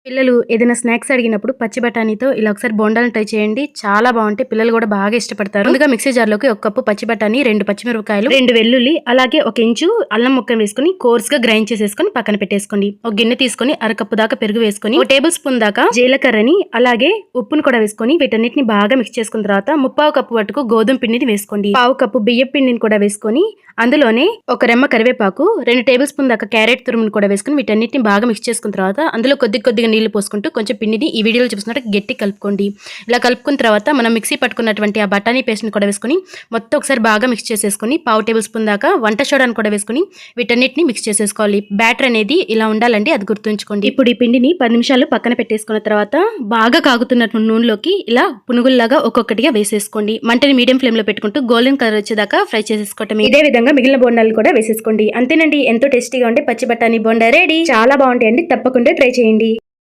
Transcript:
పిల్లలు ఏదైనా స్నాక్స్ అడిగినప్పుడు పచ్చి బఠానీతో ఇలా ఒకసారి బోండాలను ట్రై చేయండి. చాలా బాగుంటాయి. పిల్లలు కూడా బాగా ఇష్టపడతారు. ముందుగా మిక్సీ జార్లోకి 1 కప్పు పచ్చి బఠానీ, 2 పచ్చిమిరపకాయలు, 2 వెల్లుల్లి, అలాగే 1 ఇంచు అల్లం ముక్క వేసుకుని కోర్స్ గా గ్రైండ్ చేసేసుకుని పక్కన పెట్టేసుకోండి. ఒక గిన్నె తీసుకుని 1/2 కప్పు దాకా పెరుగు వేసుకుని 1 టేబుల్ స్పూన్ దాకా జీలకర్రని అలాగే ఉప్పును కూడా వేసుకుని వీటన్నిటిని బాగా మిక్స్ చేసుకున్న తర్వాత 1/4 కప్పు వరకు గోధుమ పిండిని వేసుకోండి. 1/4 కప్పు బియ్యం పిండిని కూడా వేసుకొని అందులోనే 1 రెమ్మ కరివేపాకు, 2 టేబుల్ స్పూన్ దాకా క్యారెట్ తురుమును కూడా వేసుకుని వీటన్నిటిని బాగా మిక్స్ చేసుకున్న తర్వాత అందులో కొద్దిగా నీళ్లు పోసుకుంటూ కొంచెం పిండిని ఈ వీడియోలో చూపిస్తున్నట్టు గట్టి కలుపుకోండి. ఇలా కలుపుకున్న తర్వాత మనం మిక్సీ పట్టుకున్నటువంటి ఆ బఠానీ పేస్ట్ని కూడా వేసుకుని మొత్తం ఒకసారి బాగా మిక్స్ చేసేసుకుని 1/2 టేబుల్ స్పూన్ దాకా వంట సోడాను కూడా వేసుకుని వీటన్నిటిని మిక్స్ చేసేసుకోవాలి. బ్యాటర్ అనేది ఇలా ఉండాలండి, అది గుర్తుంచుకోండి. ఇప్పుడు ఈ పిండిని 10 నిమిషాలు పక్కన పెట్టేసుకున్న తర్వాత బాగా కాగుతున్న నూనెలోకి ఇలా పునుగుల్లాగా ఒక్కొక్కటిగా వేసేసుకోండి. మంటని మీడియం ఫ్లేమ్ లో పెట్టుకుంటూ గోల్డెన్ కలర్ వచ్చేదాకా ఫ్రై చేసేసుకోవటం. ఇదే విధంగా మిగిలిన బోండాలు కూడా వేసేసుకోండి. అంతేనండి, ఎంతో టేస్టీగా ఉండే పచ్చి బఠానీ బోండా రెడీ. చాలా బాగుంటాయండి, తప్పకుండా ట్రై చేయండి.